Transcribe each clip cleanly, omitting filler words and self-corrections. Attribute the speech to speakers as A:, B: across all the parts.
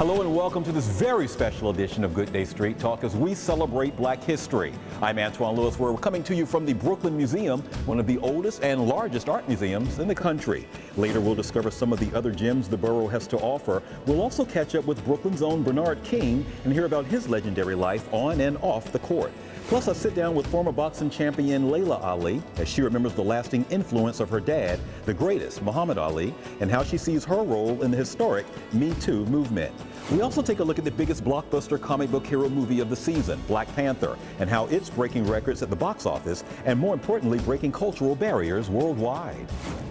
A: Hello and welcome to this very special edition of Good Day Street Talk as we celebrate Black history. I'm Antoine Lewis. We're coming to you from the Brooklyn Museum, one of the oldest and largest art museums in the country. Later, we'll discover some of the other gems the borough has to offer. We'll also catch up with Brooklyn's own Bernard King and hear about his legendary life on and off the court. Plus, I sit down with former boxing champion Laila Ali as she remembers the lasting influence of her dad, the greatest, Muhammad Ali, and how she sees her role in the historic Me Too movement. We also take a look at the biggest blockbuster comic book hero movie of the season, Black Panther, and how it's breaking records at the box office and, more importantly, breaking cultural barriers worldwide.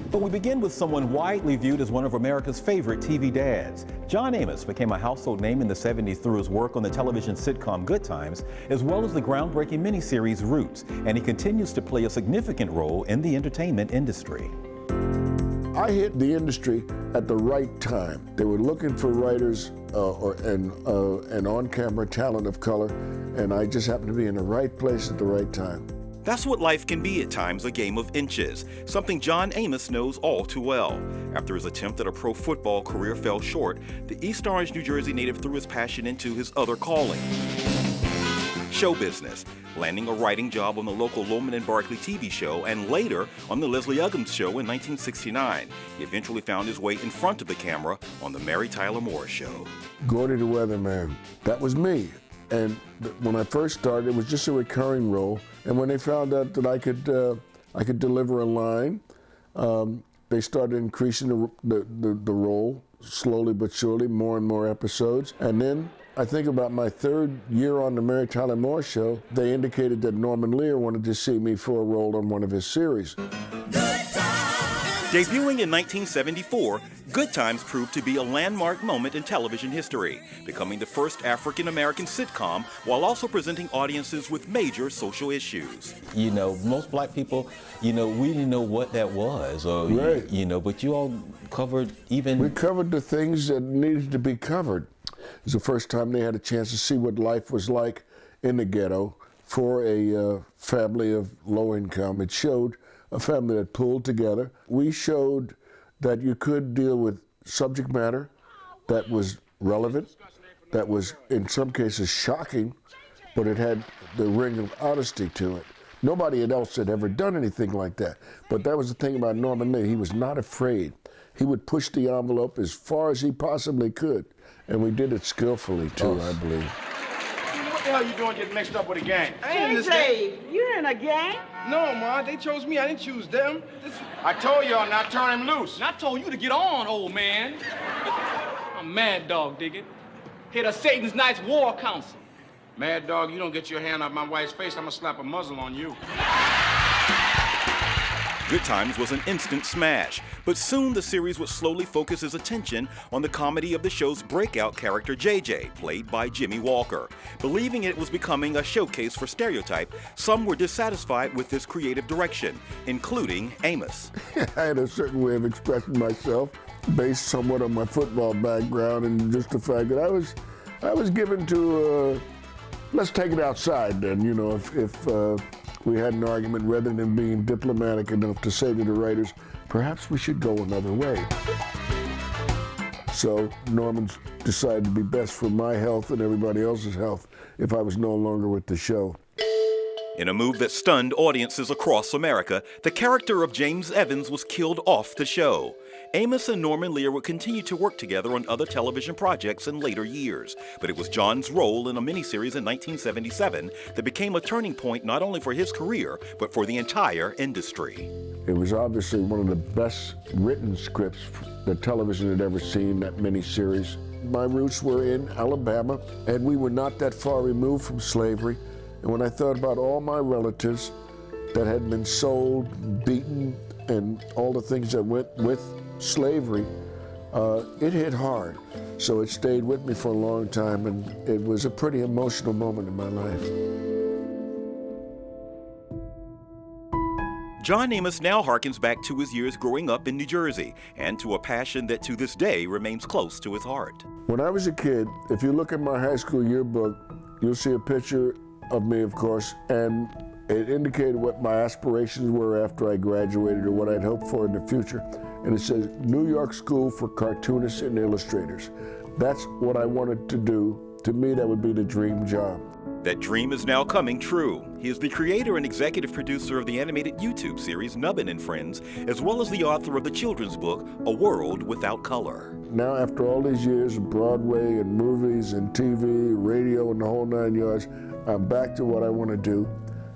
A: But we begin with someone widely viewed as one of America's favorite TV dads. John Amos became a household name in the 70s through his work on the television sitcom Good Times, as well as the groundbreaking miniseries Roots, and he continues to play a significant role in the entertainment industry.
B: I hit the industry at the right time. They were looking for writers and on-camera talent of color, and I just happened to be in the right place at the right time.
A: That's what life can be at times, a game of inches, something John Amos knows all too well. After his attempt at a pro football career fell short, the East Orange, New Jersey native threw his passion into his other calling, show business, landing a writing job on the local Loman & Barkley TV show and later on the Leslie Uggams show in 1969. He eventually found his way in front of the camera on the Mary Tyler Moore Show.
B: Gordy the Weatherman, that was me. And when I first started, it was just a recurring role. And when they found out that I could deliver a line, they started increasing the role slowly but surely, more and more episodes. And then I think about my third year on the Mary Tyler Moore Show, they indicated that Norman Lear wanted to see me for a role on one of his series.
A: Debuting in 1974, Good Times proved to be a landmark moment in television history, becoming the first African-American sitcom while also presenting audiences with major social issues.
C: You know, most black people, we didn't know what that was, or,
B: right.
C: But you all covered
B: We covered the things that needed to be covered. It was the first time they had a chance to see what life was like in the ghetto for a family of low income. It showed a family that pulled together. We showed that you could deal with subject matter that was relevant, that was in some cases shocking, but it had the ring of honesty to it. Nobody else had ever done anything like that. But that was the thing about Norman Lear. He was not afraid. He would push the envelope as far as he possibly could. And we did it skillfully too, I believe.
D: What the hell you doing getting mixed up with a gang? I ain't in this
E: gang. You're in a gang?
D: No, Ma, they chose me. I didn't choose them. I told y'all not to turn him loose.
F: And I told you to get on, old man. I'm Mad Dog, dig it? Head of Satan's Knights War Council.
D: Mad Dog, you don't get your hand off my wife's face, I'm gonna slap a muzzle on you.
A: Good Times was an instant smash, but soon the series would slowly focus its attention on the comedy of the show's breakout character JJ, played by Jimmy Walker. Believing it was becoming a showcase for stereotype, some were dissatisfied with this creative direction, including Amos.
B: I had a certain way of expressing myself based somewhat on my football background and just the fact that I was given to, let's take it outside then, if we had an argument, rather than being diplomatic enough to say to the writers, perhaps we should go another way. So Norman decided to be best for my health and everybody else's health if I was no longer with the show.
A: In a move that stunned audiences across America, the character of James Evans was killed off the show. Amos and Norman Lear would continue to work together on other television projects in later years, but it was John's role in a miniseries in 1977 that became a turning point not only for his career, but for the entire industry.
B: It was obviously one of the best written scripts that television had ever seen, that miniseries. My roots were in Alabama, and we were not that far removed from slavery. And when I thought about all my relatives that had been sold, beaten, and all the things that went with slavery, it hit hard. So it stayed with me for a long time, and it was a pretty emotional moment in my life.
A: John Amos now harkens back to his years growing up in New Jersey and to a passion that to this day remains close to his heart.
B: When I was a kid, if you look at my high school yearbook, you'll see a picture of me, of course, and it indicated what my aspirations were after I graduated or what I'd hoped for in the future. And it says, New York School for Cartoonists and Illustrators. That's what I wanted to do. To me, that would be the dream job.
A: That dream is now coming true. He is the creator and executive producer of the animated YouTube series Nubbin and Friends, as well as the author of the children's book, A World Without Color.
B: Now, after all these years of Broadway and movies and TV, radio, and the whole 9 yards, I'm back to what I want to do,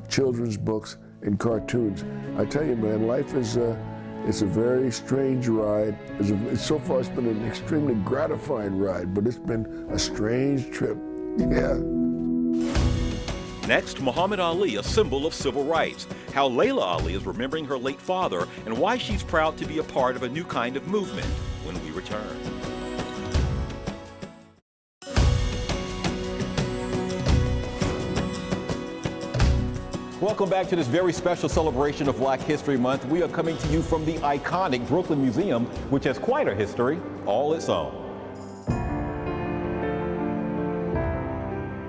B: children's books and cartoons. I tell you, man, life is it's a very strange ride. So far, it's been an extremely gratifying ride, but it's been a strange trip. Yeah.
A: Next, Muhammad Ali, a symbol of civil rights. How Layla Ali is remembering her late father and why she's proud to be a part of a new kind of movement when we return. Welcome back to this very special celebration of Black History Month. We are coming to you from the iconic Brooklyn Museum, which has quite a history all its own.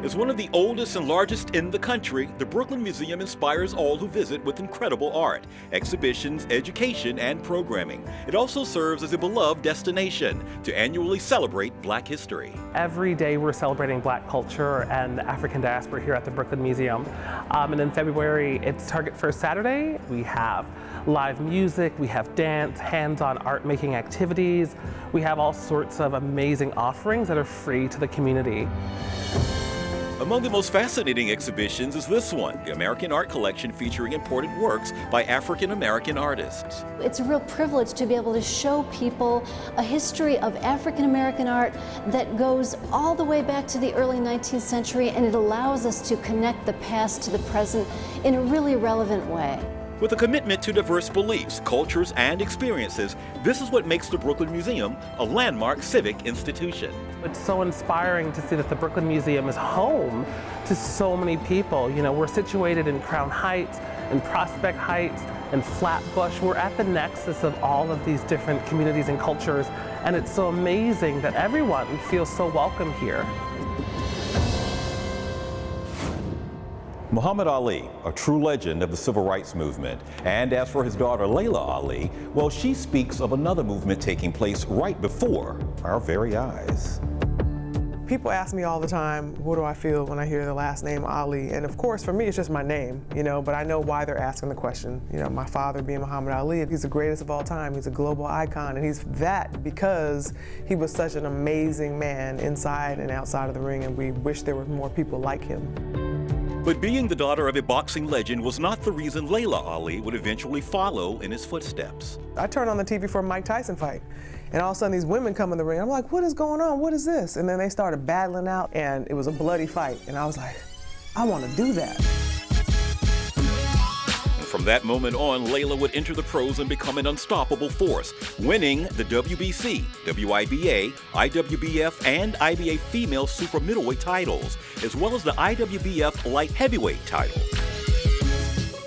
A: As one of the oldest and largest in the country, the Brooklyn Museum inspires all who visit with incredible art, exhibitions, education, and programming. It also serves as a beloved destination to annually celebrate Black history.
E: Every day we're celebrating Black culture and the African diaspora here at the Brooklyn Museum. And in February, it's Target First Saturday. We have live music, we have dance, hands-on art making activities. We have all sorts of amazing offerings that are free to the community.
A: Among the most fascinating exhibitions is this one, the American Art Collection featuring imported works by African American artists.
G: It's a real privilege to be able to show people a history of African American art that goes all the way back to the early 19th century, and it allows us to connect the past to the present in a really relevant way.
A: With a commitment to diverse beliefs, cultures, and experiences, this is what makes the Brooklyn Museum a landmark civic institution.
E: It's so inspiring to see that the Brooklyn Museum is home to so many people. You know, we're situated in Crown Heights, in Prospect Heights, in Flatbush. We're at the nexus of all of these different communities and cultures, and it's so amazing that everyone feels so welcome here.
A: Muhammad Ali, a true legend of the civil rights movement. And as for his daughter, Layla Ali, well, she speaks of another movement taking place right before our very eyes.
H: People ask me all the time, what do I feel when I hear the last name Ali? And of course, for me, it's just my name, you know, but I know why they're asking the question. You know, my father being Muhammad Ali, he's the greatest of all time. He's a global icon, and he's that because he was such an amazing man inside and outside of the ring, and we wish there were more people like him.
A: But being the daughter of a boxing legend was not the reason Layla Ali would eventually follow in his footsteps.
H: I turned on the TV for a Mike Tyson fight, and all of a sudden these women come in the ring. I'm like, what is going on? What is this? And then they started battling out, and it was a bloody fight. And I was like, I want to do that.
A: From that moment on, Layla would enter the pros and become an unstoppable force, winning the WBC, WIBA, IWBF, and IBA female super middleweight titles, as well as the IWBF light heavyweight title.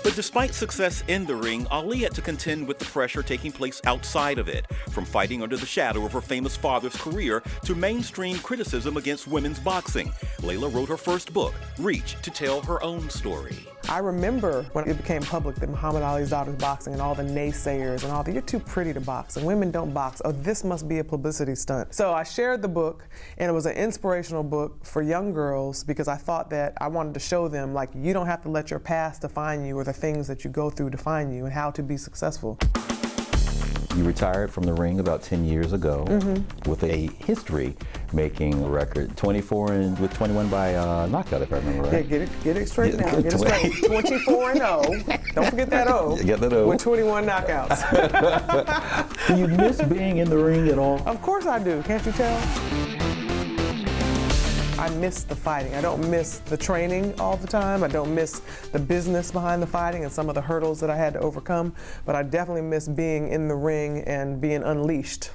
A: But despite success in the ring, Ali had to contend with the pressure taking place outside of it, from fighting under the shadow of her famous father's career to mainstream criticism against women's boxing. Layla wrote her first book, Reach, to tell her own story.
H: I remember when it became public that Muhammad Ali's daughter's boxing and all the naysayers and all the, you're too pretty to box and women don't box. Oh, this must be a publicity stunt. So I shared the book, and it was an inspirational book for young girls because I thought that I wanted to show them, like, you don't have to let your past define you or the things that you go through define you and how to be successful.
C: You retired from the ring about 10 years ago with a history-making record, 24 and with 21 by knockout, if I remember right.
H: Yeah, get it straight now. Get it straight. 24-0. Don't forget that O.
C: Get that O.
H: With 21 knockouts.
C: Do you miss being in the ring at all?
H: Of course I do. Can't you tell? I miss the fighting. I don't miss the training all the time. I don't miss the business behind the fighting and some of the hurdles that I had to overcome, but I definitely miss being in the ring and being unleashed.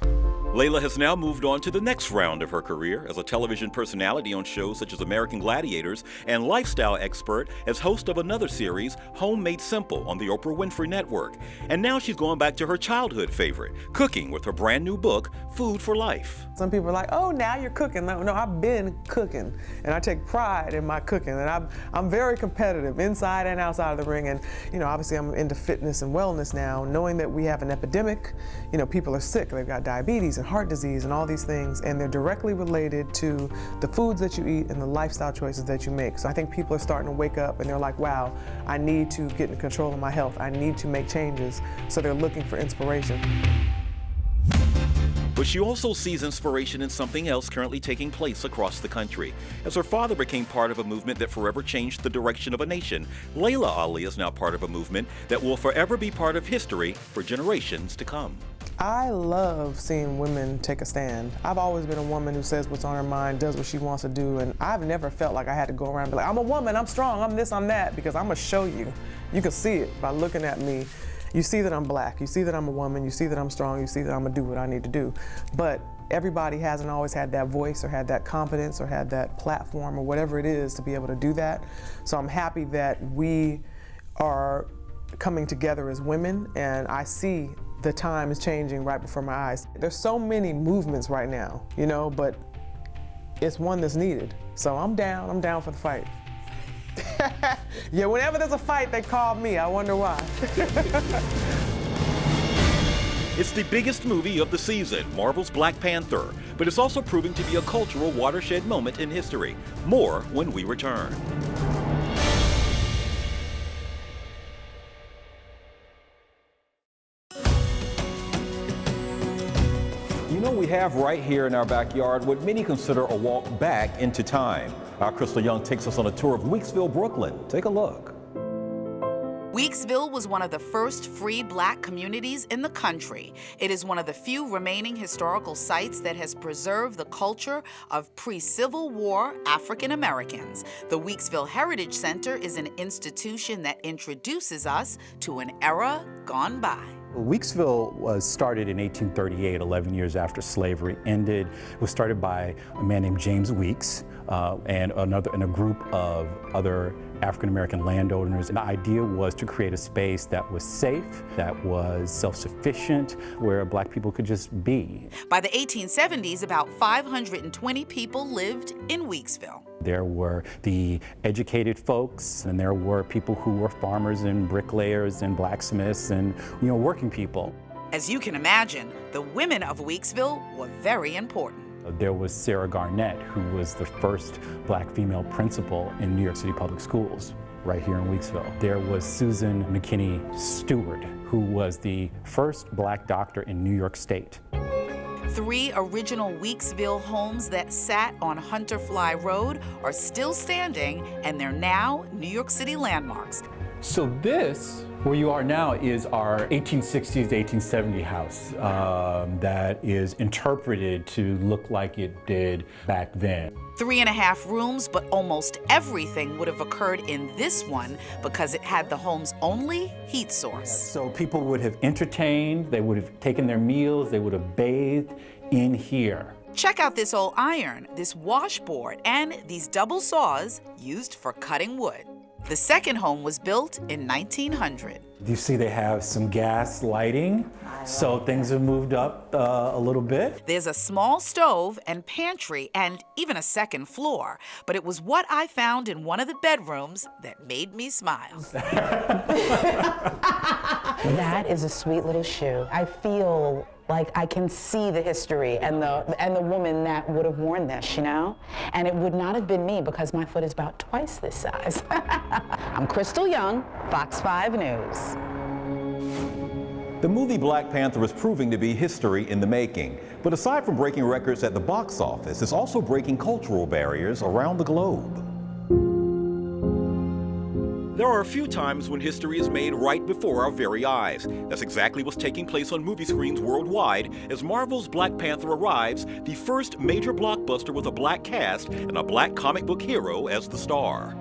A: Layla has now moved on to the next round of her career as a television personality on shows such as American Gladiators and lifestyle expert as host of another series, Home Made Simple, on the Oprah Winfrey Network. And now she's going back to her childhood favorite, cooking, with her brand new book, Food for Life.
H: Some people are like, oh, now you're cooking. No, I've been cooking, and I take pride in my cooking, and I'm very competitive inside and outside of the ring. And, you know, obviously I'm into fitness and wellness now, knowing that we have an epidemic. You know, people are sick. They've got diabetes and heart disease and all these things, and they're directly related to the foods that you eat and the lifestyle choices that you make. So I think people are starting to wake up and they're like, wow, I need to get in control of my health. I need to make changes. So they're looking for inspiration.
A: But she also sees inspiration in something else currently taking place across the country. As her father became part of a movement that forever changed the direction of a nation, Layla Ali is now part of a movement that will forever be part of history for generations to come.
H: I love seeing women take a stand. I've always been a woman who says what's on her mind, does what she wants to do, and I've never felt like I had to go around and be like, I'm a woman, I'm strong, I'm this, I'm that, because I'm gonna show you. You can see it by looking at me. You see that I'm black, you see that I'm a woman, you see that I'm strong, you see that I'm gonna do what I need to do. But everybody hasn't always had that voice or had that confidence or had that platform or whatever it is to be able to do that. So I'm happy that we are coming together as women, and I see the time is changing right before my eyes. There's so many movements right now, you know, but it's one that's needed. So I'm down for the fight. Yeah, whenever there's a fight, they call me. I wonder why.
A: It's the biggest movie of the season, Marvel's Black Panther, but it's also proving to be a cultural watershed moment in history. More when we return. You know, we have right here in our backyard what many consider a walk back into time. Our Crystal Young takes us on a tour of Weeksville, Brooklyn. Take a look.
I: Weeksville was one of the first free black communities in the country. It is one of the few remaining historical sites that has preserved the culture of pre-Civil War African Americans. The Weeksville Heritage Center is an institution that introduces us to an era gone by.
J: Weeksville was started in 1838, 11 years after slavery ended. It was started by a man named James Weeks and a group of other African-American landowners. And the idea was to create a space that was safe, that was self-sufficient, where black people could just be.
I: By the 1870s, about 520 people lived in Weeksville.
J: There were the educated folks, and there were people who were farmers and bricklayers and blacksmiths and, working people.
I: As you can imagine, the women of Weeksville were very important.
J: There was Sarah Garnett, who was the first black female principal in New York City Public Schools, right here in Weeksville. There was Susan McKinney Stewart, who was the first black doctor in New York State.
I: 3 original Weeksville homes that sat on Hunter Fly Road are still standing, and they're now New York City landmarks.
J: So this, where you are now, is our 1860s to 1870 house that is interpreted to look like it did back then.
I: 3.5 rooms, but almost everything would have occurred in this one because it had the home's only heat source.
J: So people would have entertained, they would have taken their meals, they would have bathed in here.
I: Check out this old iron, this washboard, and these double saws used for cutting wood. The second home was built in 1900.
J: You see they have some gas lighting, so things have moved up a little bit.
I: There's a small stove and pantry and even a second floor, but it was what I found in one of the bedrooms that made me smile.
K: That is a sweet little shoe. I feel like I can see the history and the woman that would have worn this, And it would not have been me because my foot is about twice this size. I'm Crystal Young, Fox 5 News.
A: The movie Black Panther is proving to be history in the making. But aside from breaking records at the box office, it's also breaking cultural barriers around the globe. There are a few times when history is made right before our very eyes. That's exactly what's taking place on movie screens worldwide as Marvel's Black Panther arrives, the first major blockbuster with a black cast and a black comic book hero as the star.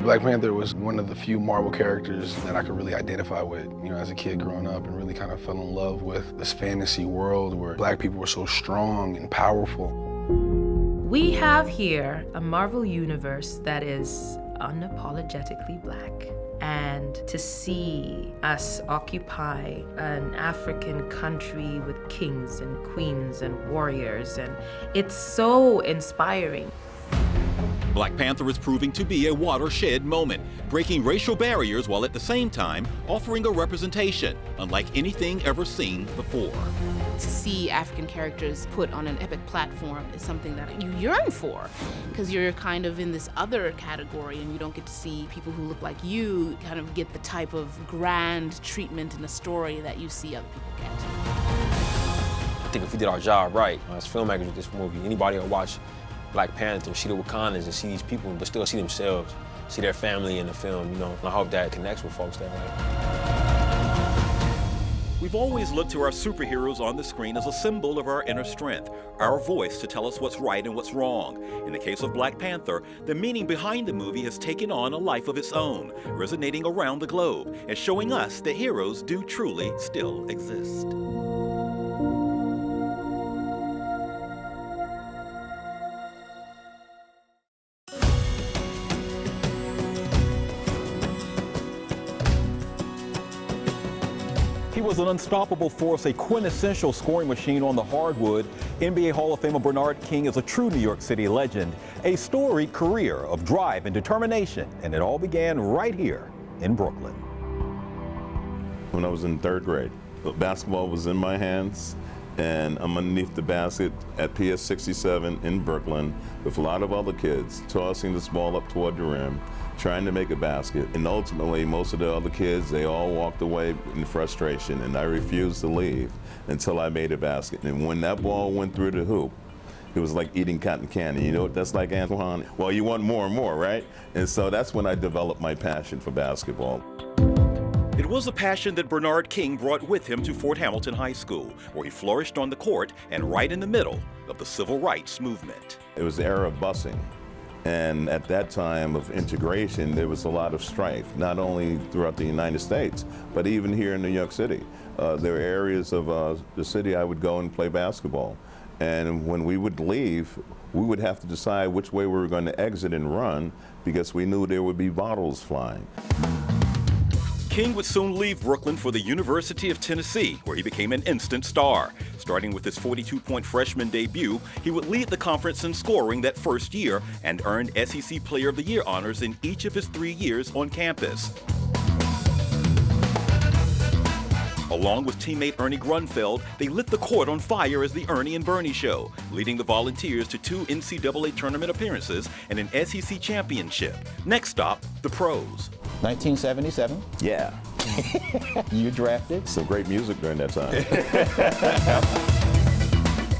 L: Black Panther was one of the few Marvel characters that I could really identify with, as a kid growing up, and really kind of fell in love with this fantasy world where black people were so strong and powerful.
M: We have here a Marvel universe that is unapologetically black. And to see us occupy an African country with kings and queens and warriors, and it's so inspiring.
A: Black Panther is proving to be a watershed moment, breaking racial barriers while at the same time offering a representation unlike anything ever seen before.
N: To see African characters put on an epic platform is something that you yearn for, because you're kind of in this other category and you don't get to see people who look like you kind of get the type of grand treatment in the story that you see other people get.
O: I think if we did our job right as filmmakers with this movie, anybody will watch Black Panther, see the Wakandans and see these people, but still see themselves, see their family in the film, you know, and I hope that connects with folks that way.
A: We've always looked to our superheroes on the screen as a symbol of our inner strength, our voice to tell us what's right and what's wrong. In the case of Black Panther, the meaning behind the movie has taken on a life of its own, resonating around the globe and showing us that heroes do truly still exist. He was an unstoppable force, a quintessential scoring machine on the hardwood. NBA Hall of Famer Bernard King is a true New York City legend, a storied career of drive and determination, and it all began right here in Brooklyn.
P: When I was in third grade, the basketball was in my hands, and I'm underneath the basket at PS 67 in Brooklyn with a lot of other kids tossing this ball up toward the rim, trying to make a basket. And ultimately, most of the other kids, they all walked away in frustration, and I refused to leave until I made a basket. And when that ball went through the hoop, it was like eating cotton candy. You know what that's like, Antoine? Well, you want more and more, right? And so that's when I developed my passion for basketball.
A: It was a passion that Bernard King brought with him to Fort Hamilton High School, where he flourished on the court and right in the middle of the civil rights movement.
P: It was the era of busing. And at that time of integration, there was a lot of strife, not only throughout the United States, but even here in New York City. There were areas of the city I would go and play basketball. And when we would leave, we would have to decide which way we were going to exit and run, because we knew there would be bottles flying.
A: King would soon leave Brooklyn for the University of Tennessee, where he became an instant star. Starting with his 42-point freshman debut, he would lead the conference in scoring that first year and earned SEC Player of the Year honors in each of his 3 years on campus. Along with teammate Ernie Grunfeld, they lit the court on fire as the Ernie and Bernie Show, leading the Volunteers to 2 NCAA tournament appearances and an SEC championship. Next stop, the pros.
C: 1977?
P: Yeah.
C: You drafted?
P: Some great music during that time.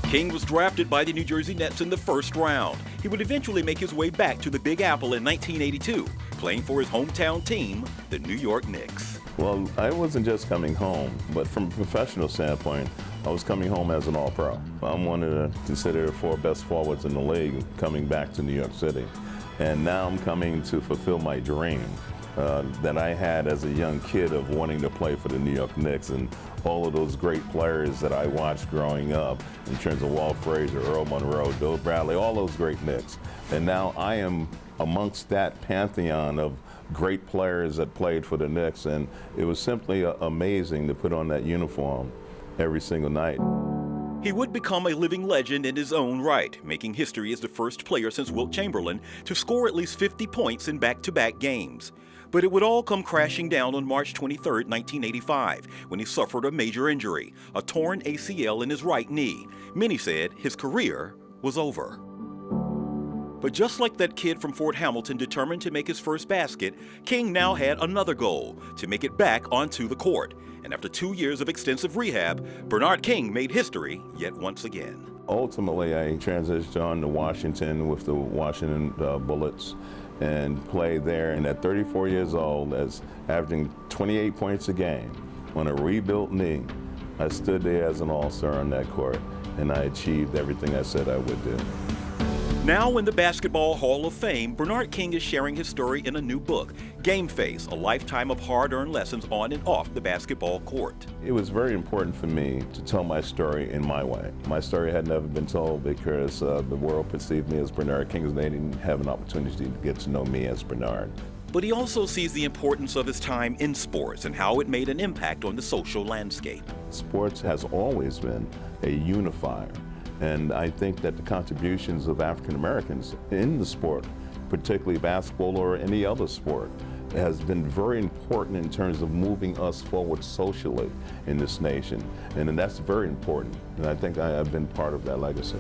A: King was drafted by the New Jersey Nets in the first round. He would eventually make his way back to the Big Apple in 1982, playing for his hometown team, the New York Knicks.
P: Well, I wasn't just coming home, but from a professional standpoint, I was coming home as an All-Pro. I'm one of the considered 4 best forwards in the league coming back to New York City. And now I'm coming to fulfill my dream that I had as a young kid of wanting to play for the New York Knicks, and all of those great players that I watched growing up in terms of Walt Frazier, Earl Monroe, Bill Bradley, all those great Knicks. And now I am amongst that pantheon of great players that played for the Knicks, and it was simply amazing to put on that uniform every single night.
A: He would become a living legend in his own right, making history as the first player since Wilt Chamberlain to score at least 50 points in back-to-back games. But it would all come crashing down on March 23, 1985, when he suffered a major injury, a torn ACL in his right knee. Many said his career was over. But just like that kid from Fort Hamilton determined to make his first basket, King now had another goal, to make it back onto the court. And after 2 years of extensive rehab, Bernard King made history yet once again.
P: Ultimately, I transitioned on to Washington with the Washington Bullets and played there. And at 34 years old, as averaging 28 points a game on a rebuilt knee, I stood there as an all-star on that court, and I achieved everything I said I would do.
A: Now in the Basketball Hall of Fame, Bernard King is sharing his story in a new book, Game Face, a lifetime of hard-earned lessons on and off the basketball court.
P: It was very important for me to tell my story in my way. My story had never been told because the world perceived me as Bernard King, and they didn't have an opportunity to get to know me as Bernard.
A: But he also sees the importance of his time in sports and how it made an impact on the social landscape.
P: Sports has always been a unifier. And I think that the contributions of African Americans in the sport particularly basketball or any other sport, has been very important in terms of moving us forward socially in this nation. And that's very important. And I think I have been part of that legacy.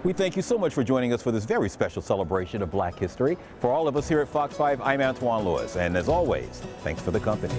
A: We thank you so much for joining us for this very special celebration of Black history. For all of us here at Fox 5, I'm Antoine Lewis. And as always, thanks for the company.